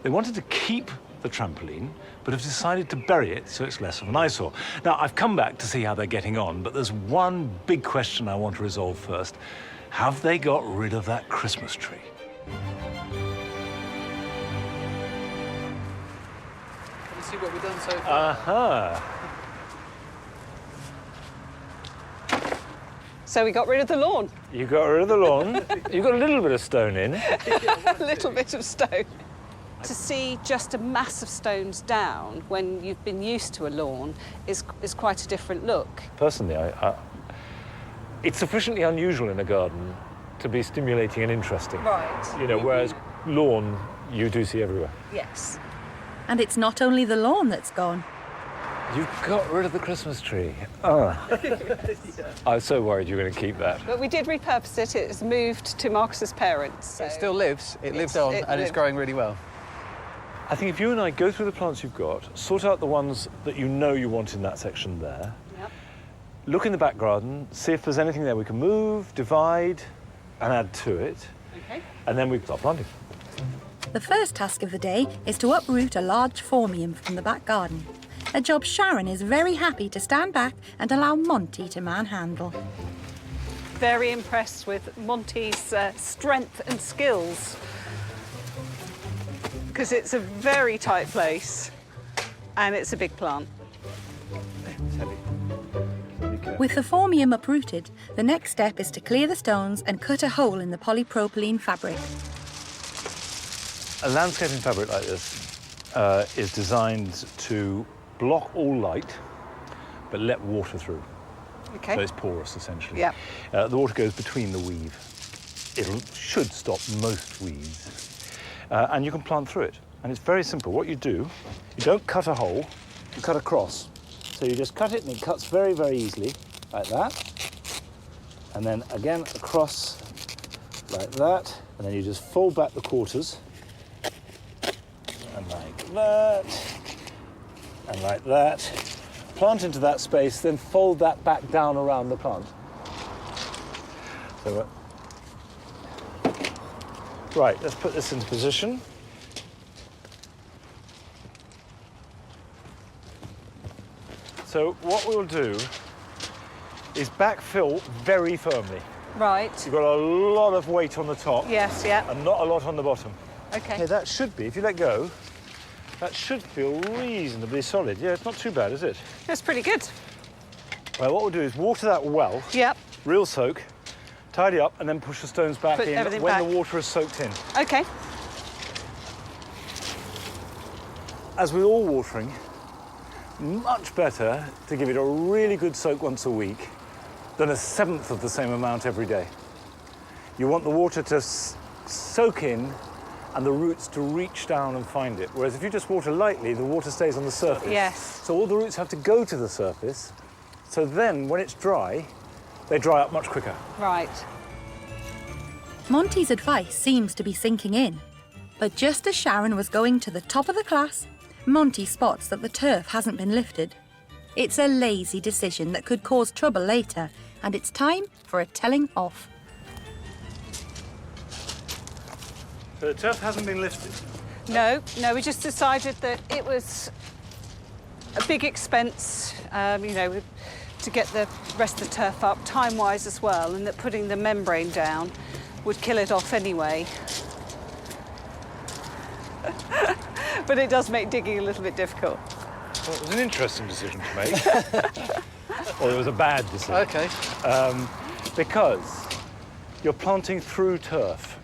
They wanted to keep the trampoline, but have decided to bury it so it's less of an eyesore. Now, I've come back to see how they're getting on, but there's one big question I want to resolve first. Have they got rid of that Christmas tree? Can you see what we've done so far? So we got rid of the lawn. You got rid of the lawn. You got a little bit of stone in. A little bit of stone. To see just a mass of stones down when you've been used to a lawn is quite a different look. Personally, it's sufficiently unusual in a garden to be stimulating and interesting. Right. You know, whereas lawn, you do see everywhere. Yes. And it's not only the lawn that's gone. You've got rid of the Christmas tree. Oh. I was so worried you were going to keep that. But we did repurpose it. It's moved to Marcus's parents. So It still lives. It lives on, and it's growing really well. I think if you and I go through the plants you've got, sort out the ones that you know you want in that section there, look in the back garden, see if there's anything there we can move, divide, and add to it. Okay. And then we start planting. The first task of the day is to uproot a large phormium from the back garden, a job Sharon is very happy to stand back and allow Monty to manhandle. Very impressed with Monty's strength and skills, because it's a very tight place and it's a big plant. It's heavy. With the phormium uprooted, the next step is to clear the stones and cut a hole in the polypropylene fabric. A landscaping fabric like this is designed to block all light, but let water through. Okay. So it's porous, essentially. Yeah. The water goes between the weave. It should stop most weeds. And you can plant through it. And it's very simple. What you do, you don't cut a hole, you cut across. So you just cut it, and it cuts very, very easily, like that. And then again across, like that. And then you just fold back the quarters. And like that. And like that. Plant into that space, then fold that back down around the plant. So, right, let's put this into position. So what we'll do is backfill very firmly. Right. You've got a lot of weight on the top. Yes, yeah. And not a lot on the bottom. Okay. Okay, that should be, if you let go, that should feel reasonably solid. Yeah, it's not too bad, is it? That's pretty good. Well, what we'll do is water that well. Yep. Real soak, tidy up, and then push the stones back Put in everything when back. the water is soaked in. Okay. As with all watering, much better to give it a really good soak once a week than a seventh of the same amount every day. You want the water to soak in and the roots to reach down and find it. Whereas if you just water lightly, the water stays on the surface. Yes. So all the roots have to go to the surface. So then, when it's dry, they dry up much quicker. Right. Monty's advice seems to be sinking in. But just as Sharon was going to the top of the class, Monty spots that the turf hasn't been lifted. It's a lazy decision that could cause trouble later, and it's time for a telling off. So the turf hasn't been lifted? No, we just decided that it was a big expense, you know, to get the rest of the turf up, time-wise as well, and that putting the membrane down would kill it off anyway. But it does make digging a little bit difficult. Well, it was an interesting decision to make. Or it was a bad decision. OK. Because you're planting through turf.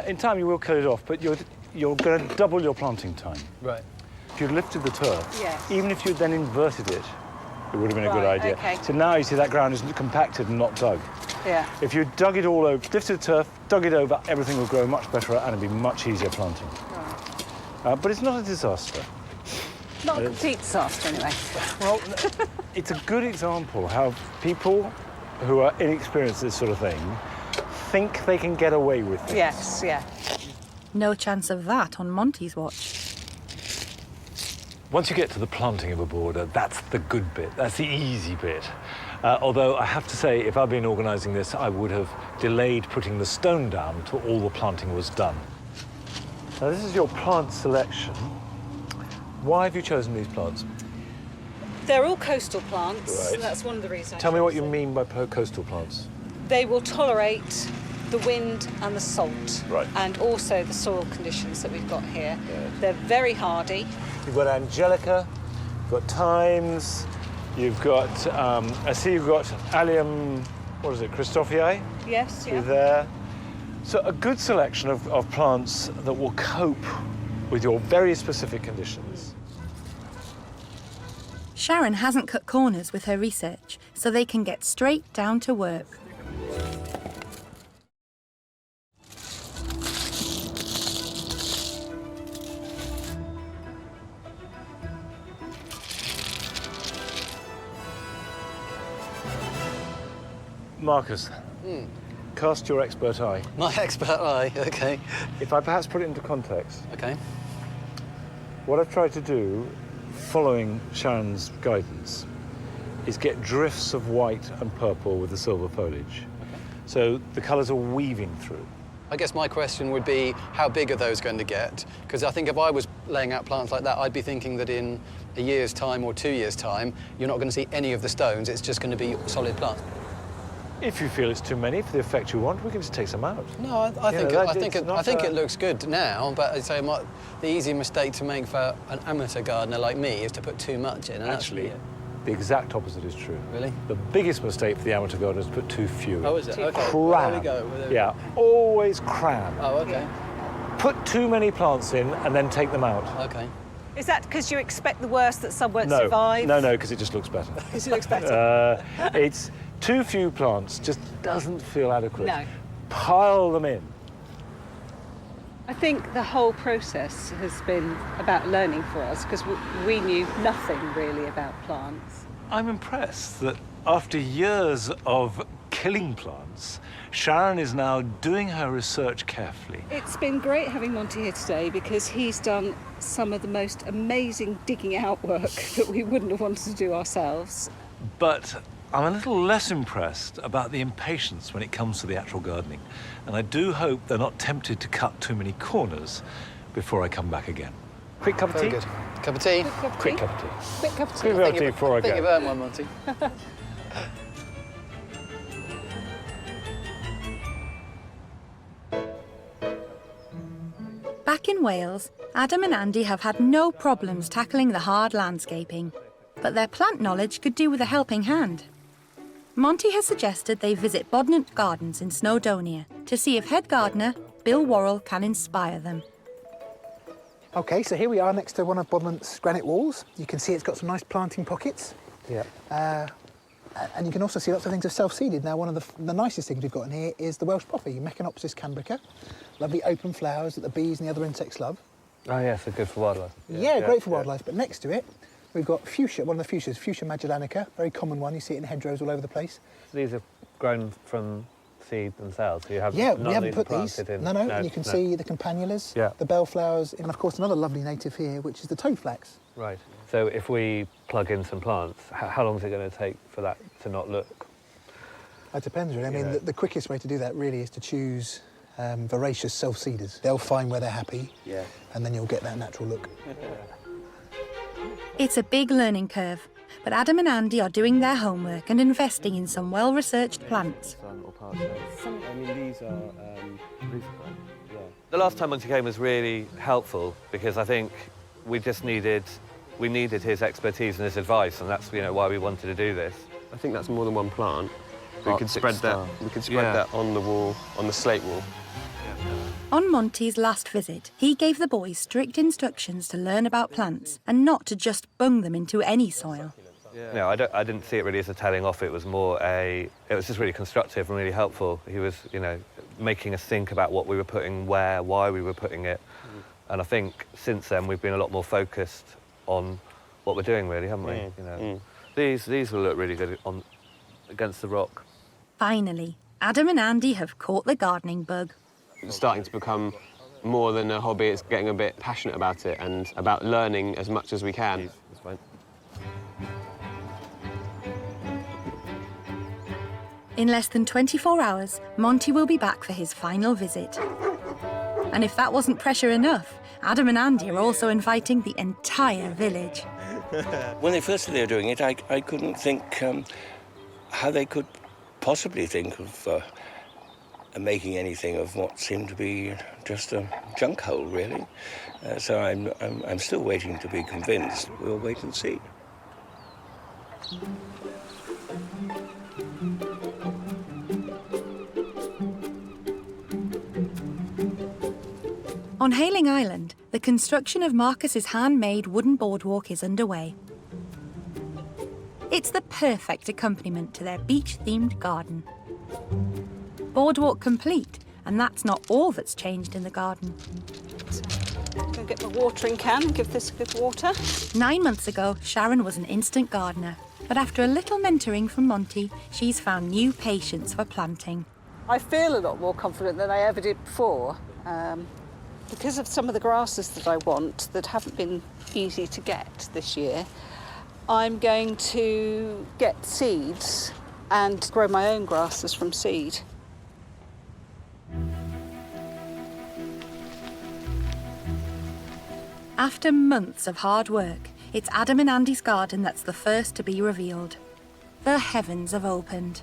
In time you will kill it off, but you're going to double your planting time. Right. If you'd lifted the turf, Yes. even if you'd then inverted it, it would have been a good Right, idea. okay. So now you see that ground is compacted and not dug. Yeah. If you dug it all over, lifted the turf, dug it over, everything will grow much better and it'll be much easier planting. Right. But it's not a disaster. Not a complete disaster, anyway. Well, it's a good example how people who are inexperienced in this sort of thing think they can get away with things. Yes, yeah. No chance of that on Monty's watch. Once you get to the planting of a border, that's the good bit, that's the easy bit. Although I have to say, if I'd been organising this, I would have delayed putting the stone down till all the planting was done. Now, this is your plant selection. Why have you chosen these plants? They're all coastal plants. Right. That's one of the reasons. Tell me what you mean by coastal plants. They will tolerate the wind and the salt. Right. And also the soil conditions that we've got here. Yes. They're very hardy. You've got Angelica, you've got Thymes, you've got, I see you've got Allium, what is it, Christophii? Yes, Through yeah. there. So a good selection of plants that will cope with your very specific conditions. Sharon hasn't cut corners with her research, so they can get straight down to work. Marcus, cast your expert eye. My expert eye, OK. If I perhaps put it into context. OK. What I've tried to do, following Sharon's guidance, is get drifts of white and purple with the silver foliage. Okay. So the colours are weaving through. I guess my question would be, how big are those going to get? Because I think if I was laying out plants like that, I'd be thinking that in a year's time or 2 years' time, you're not going to see any of the stones. It's just going to be solid plants. If you feel it's too many for the effect you want, we can just take some out. No, I think it looks good now, but I'd say the easy mistake to make for an amateur gardener like me is to put too much in. And actually, the exact opposite is true. Really? The biggest mistake for the amateur gardener is to put too few in. Oh, is it? OK. Cram. There we go. Yeah, always cram. Oh, OK. Put too many plants in and then take them out. OK. Is that because you expect the worst, that some won't No, survive? no, because it just looks better. Because it looks better? It's too few plants, just doesn't feel adequate. No. Pile them in. I think the whole process has been about learning for us, because we knew nothing really about plants. I'm impressed that after years of killing plants, Sharon is now doing her research carefully. It's been great having Monty here today, because he's done some of the most amazing digging out work that we wouldn't have wanted to do ourselves. But I'm a little less impressed about the impatience when it comes to the actual gardening. And I do hope they're not tempted to cut too many corners before I come back again. Quick cup of tea? Very good. Cup of tea? Quick cup of tea. Quick cup of tea. Quick cup of tea before I go. I think you've earned one, Monty. Back in Wales, Adam and Andy have had no problems tackling the hard landscaping, but their plant knowledge could do with a helping hand. Monty has suggested they visit Bodnant Gardens in Snowdonia to see if head gardener Bill Worrell can inspire them. OK, so here we are next to one of Bodnant's granite walls. You can see it's got some nice planting pockets. Yeah. And you can also see lots of things are self-seeded. Now, one of the nicest things we've got in here is the Welsh poppy, Makeovers cambrica. Lovely open flowers that the bees and the other insects love. Oh, yes, they're good for wildlife. Yeah, great for wildlife. But next to it, we've got fuchsia, one of the fuchsias, Fuchsia magellanica, very common one. You see it in hedgerows all over the place. These are grown from seed themselves? You have Yeah, none we haven't even put these. planted in? No, and you can see the campanulas, Yeah. the bellflowers, and of course another lovely native here, which is the toadflax. Right. So if we plug in some plants, how long is it going to take for that to not look? It depends, really. I mean, the quickest way to do that really is to choose voracious self-seeders. They'll find where they're happy, and then you'll get that natural look. It's a big learning curve, but Adam and Andy are doing their homework and investing in some well-researched plants. I mean, these are The last time Monty came was really helpful because I think we needed his expertise and his advice, and that's why we wanted to do this. I think that's more than one plant. We could spread that. We could spread that on the wall, on the slate wall. On Monty's last visit, he gave the boys strict instructions to learn about plants and not to just bung them into any soil. No, I didn't see it really as a telling off. It was more it was just really constructive and really helpful. He was, making us think about what we were putting where, why we were putting it. And I think since then we've been a lot more focused on what we're doing, really, haven't we? These will look really good against the rock. Finally, Adam and Andy have caught the gardening bug. It's starting to become more than a hobby. It's getting a bit passionate about it and about learning as much as we can. In less than 24 hours, Monty will be back for his final visit. And if that wasn't pressure enough, Adam and Andy are also inviting the entire village. When they first said they were doing it, I couldn't think how they could possibly think of making anything of what seemed to be just a junk hole, really. So I'm still waiting to be convinced. We'll wait and see. On Hailing Island, the construction of Marcus's handmade wooden boardwalk is underway. It's the perfect accompaniment to their beach-themed garden. Boardwalk complete, and that's not all that's changed in the garden. I'm going to get my watering can and give this a good water. 9 months ago, Sharon was an instant gardener, but after a little mentoring from Monty, she's found new patience for planting. I feel a lot more confident than I ever did before. Because of some of the grasses that I want that haven't been easy to get this year, I'm going to get seeds and grow my own grasses from seed. After months of hard work, it's Adam and Andy's garden that's the first to be revealed. The heavens have opened,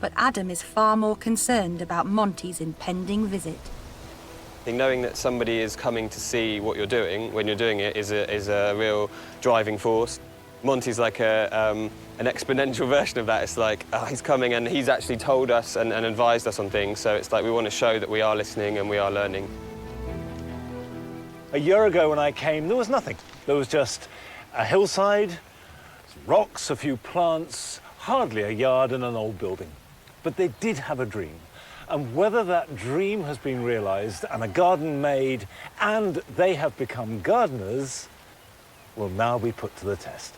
but Adam is far more concerned about Monty's impending visit. Knowing that somebody is coming to see what you're doing when you're doing it is a real driving force. Monty's like an exponential version of that. It's like, he's coming and he's actually told us and advised us on things, so it's like we want to show that we are listening and we are learning. A year ago when I came, there was nothing. There was just a hillside, some rocks, a few plants, hardly a yard and an old building. But they did have a dream. And whether that dream has been realised and a garden made and they have become gardeners will now be put to the test.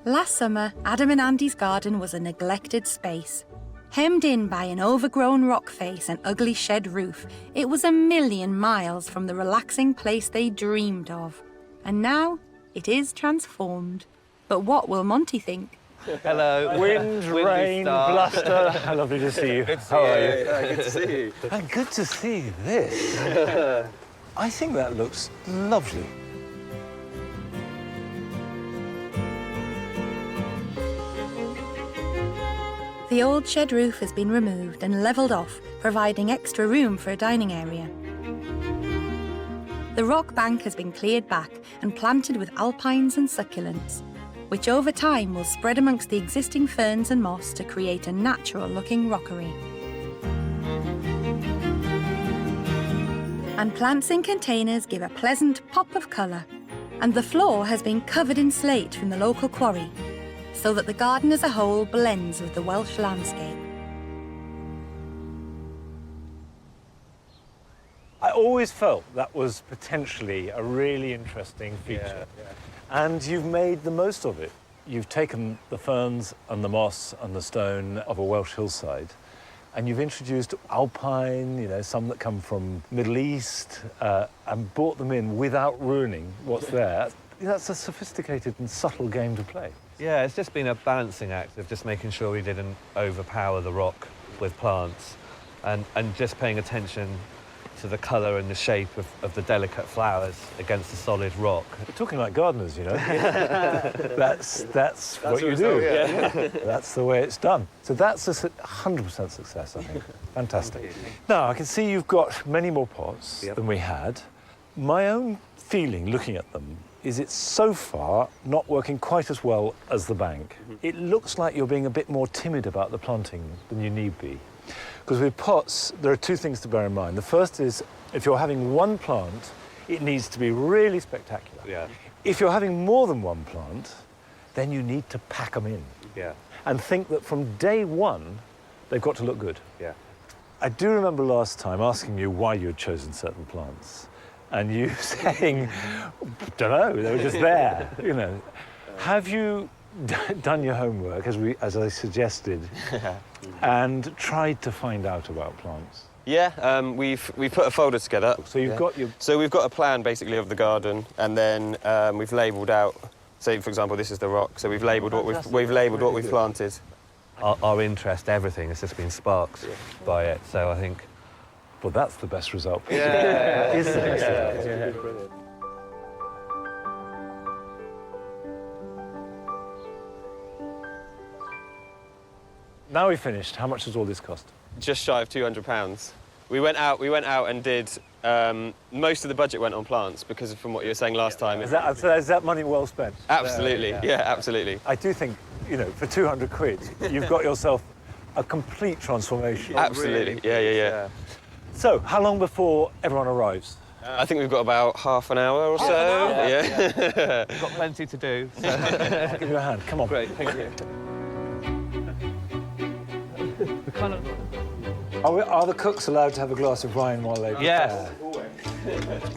Last summer, Adam and Andy's garden was a neglected space. Hemmed in by an overgrown rock face and ugly shed roof, it was a million miles from the relaxing place they dreamed of. And now, it is transformed. But what will Monty think? Hello. Wind, rain, bluster. How lovely to see you. How are you? Good to see you. And good to see this. I think that looks lovely. The old shed roof has been removed and levelled off, providing extra room for a dining area. The rock bank has been cleared back and planted with alpines and succulents, which over time will spread amongst the existing ferns and moss to create a natural-looking rockery. And plants in containers give a pleasant pop of colour, and the floor has been covered in slate from the local quarry, so that the garden as a whole blends with the Welsh landscape. I always felt that was potentially a really interesting feature. And you've made the most of it. You've taken the ferns and the moss and the stone of a Welsh hillside, and you've introduced Alpine, you know, some that come from Middle East, and brought them in without ruining what's there. That's a sophisticated and subtle game to play. Yeah, it's just been a balancing act of just making sure we didn't overpower the rock with plants and just paying attention to the colour and the shape of the delicate flowers against the solid rock. We're talking like gardeners, you know. that's what you do. Yeah. That's the way it's done. So that's a 100% success, I think. Fantastic. Now, I can see you've got many more pots than we had. My own feeling, looking at them, is it's so far not working quite as well as the bank. It looks like you're being a bit more timid about the planting than you need be. Because with pots, there are two things to bear in mind. The first is, if you're having one plant, it needs to be really spectacular. Yeah. If you're having more than one plant, then you need to pack them in. Yeah. And think that from day one, they've got to look good. Yeah. I do remember last time asking you why you had chosen certain plants, and you saying, don't know, they were just there, you know. Have you done your homework, as I suggested, and tried to find out about plants? Yeah, we've put a folder together. So you've got your... So we've got a plan, basically, of the garden, and then we've labelled out, say, for example, this is the rock, so we've labelled what we've planted. Our interest, everything, has just been sparked by it, so I think... Well, that's the best result. Yeah. Isn't it? Yeah. Now we've finished, how much does all this cost? Just shy of £200. We went out and did, most of the budget went on plants, because from what you were saying last time. Is that money well spent? Absolutely, yeah, absolutely. I do think, you know, for 200 quid, you've got yourself a complete transformation. Absolutely, yeah. So, how long before everyone arrives? I think we've got about half an hour or so. Yeah. We've got plenty to do. So. I'll give you a hand, come on. Great, thank you. Are the cooks allowed to have a glass of wine while they Yes.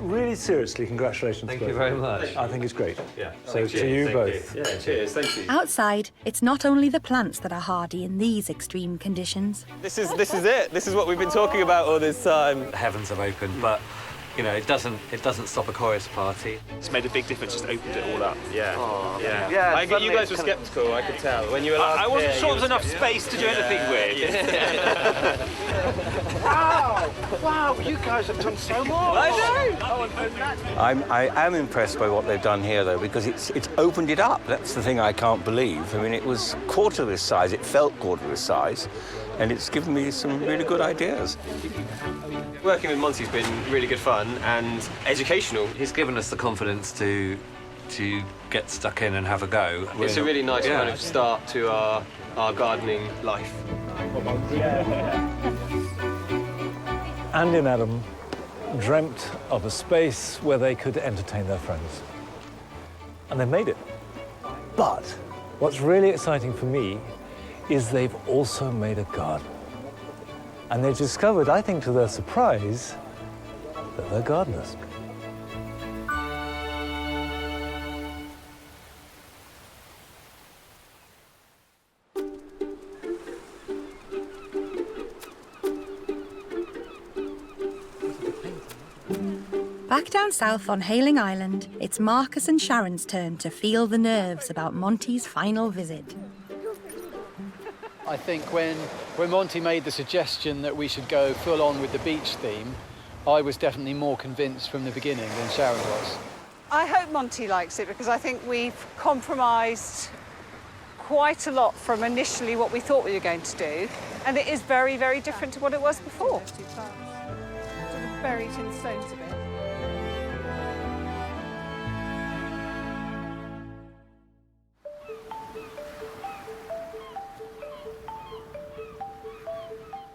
Really seriously, congratulations. Thank you very much. I think it's great. Yeah. So to you both. Yeah, cheers, thank you. Outside, it's not only the plants that are hardy in these extreme conditions. This is it. This is what we've been talking about all this time. The heavens have opened, but you know, it doesn't stop a chorus party. It's made a big difference, just opened it all up. Yeah. Oh, yeah. You guys were sceptical, I could tell. When you were last I wasn't here, sure there was enough space to do anything with. Wow, you guys have done so much. I am impressed by what they've done here, though, because it's opened it up. That's the thing I can't believe. I mean, it was quarter this size, it felt quarter this size, and it's given me some really good ideas. Working with Monty's been really good fun and educational. He's given us the confidence to get stuck in and have a go. It's a really nice kind of start to our gardening life. Andy and Adam dreamt of a space where they could entertain their friends. And they made it. But what's really exciting for me is they've also made a garden. And they've discovered, I think to their surprise, that they're gardeners. Back down south on Hayling Island, it's Marcus and Sharon's turn to feel the nerves about Monty's final visit. I think when Monty made the suggestion that we should go full on with the beach theme, I was definitely more convinced from the beginning than Sharon was. I hope Monty likes it because I think we've compromised quite a lot from initially what we thought we were going to do, and it is very, very different to what it was before. Sort of buried in stones a bit.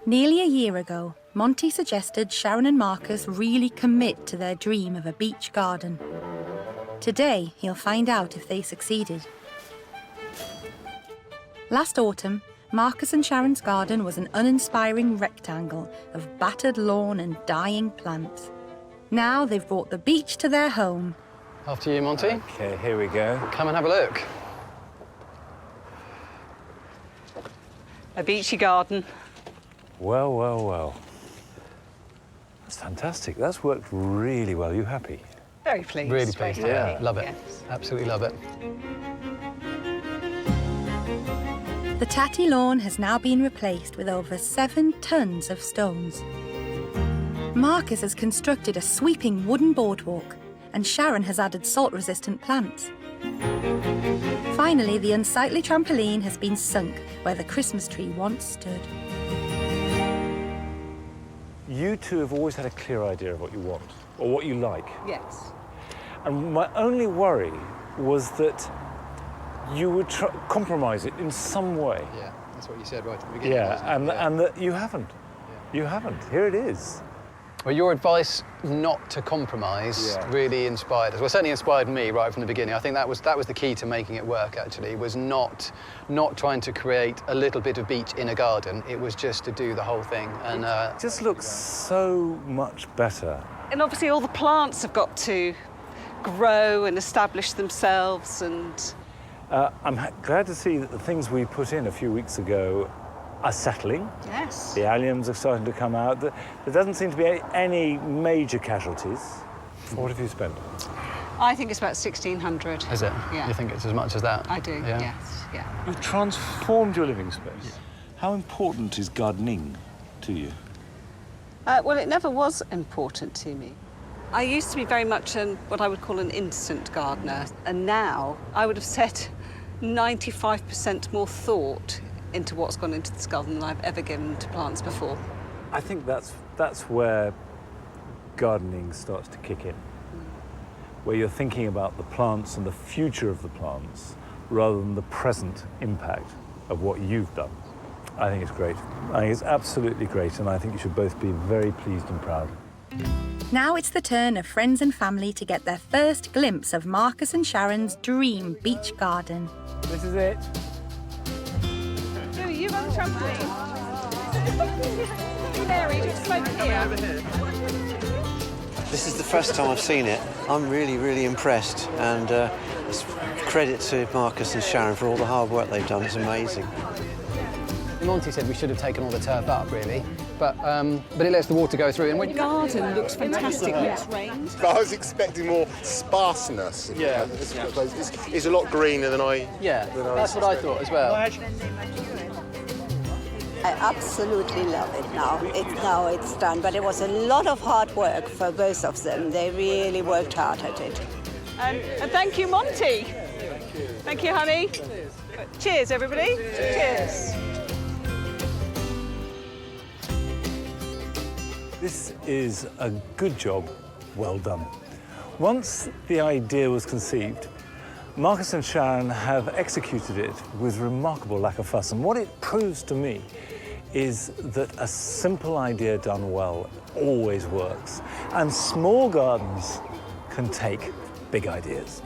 Nearly a year ago, Monty suggested Sharon and Marcus really commit to their dream of a beach garden. Today, he'll find out if they succeeded. Last autumn, Marcus and Sharon's garden was an uninspiring rectangle of battered lawn and dying plants. Now they've brought the beach to their home, After you, Monty. OK, here we go. Come and have a look. A beachy garden. Well, well, well. That's fantastic. That's worked really well. You happy? Very pleased. Really pleased. Very Yeah, happy. love it. Yes. Absolutely love it. The tatty lawn has now been replaced with over 7 tons of stones. Marcus has constructed a sweeping wooden boardwalk, and Sharon has added salt-resistant plants. Finally, the unsightly trampoline has been sunk where the Christmas tree once stood. You two have always had a clear idea of what you want, or what you like. Yes. And my only worry was that you would compromise it in some way. Yeah, that's what you said right at the beginning. Yeah, and that you haven't. You haven't. Here it is. Well, your advice not to compromise really inspired us. Well, certainly inspired me right from the beginning. I think that was the key to making it work, actually, was not trying to create a little bit of beach in a garden. It was just to do the whole thing. And it just looks so much better. And obviously all the plants have got to grow and establish themselves, and... I'm glad to see that the things we put in a few weeks ago are settling. Yes. The alliums are starting to come out. There doesn't seem to be any major casualties. What have you spent? I think it's about 1,600. Is it? Yeah. You think it's as much as that? I do, Yeah. yes, yeah. You've transformed your living space. How important is gardening to you? Well, it never was important to me. I used to be very much what I would call an instant gardener, and now I would have said 95% more thought into what's gone into this garden than I've ever given to plants before. I think that's where gardening starts to kick in, where you're thinking about the plants and the future of the plants rather than the present impact of what you've done. I think it's great. I think it's absolutely great, and I think you should both be very pleased and proud. Now it's the turn of friends and family to get their first glimpse of Marcus and Sharon's dream beach garden. This is it. So you on the trampoline. Mary, just come over here. This is the first time I've seen it. I'm really, really impressed, and it's credit to Marcus and Sharon for all the hard work they've done. It's amazing. Monty said we should have taken all the turf up, really, but it lets the water go through. And when The garden looks fantastic when it's rained. But I was expecting more sparseness. Yeah. It's a lot greener than I... that's what I thought as well. I absolutely love it now. It's done, but it was a lot of hard work for both of them. They really worked hard at it. And thank you, Monty. Thank you, honey. Cheers, everybody. Cheers. This is a good job, well done. Once the idea was conceived, Marcus and Sharon have executed it with remarkable lack of fuss. And what it proves to me is that a simple idea done well always works. And small gardens can take big ideas.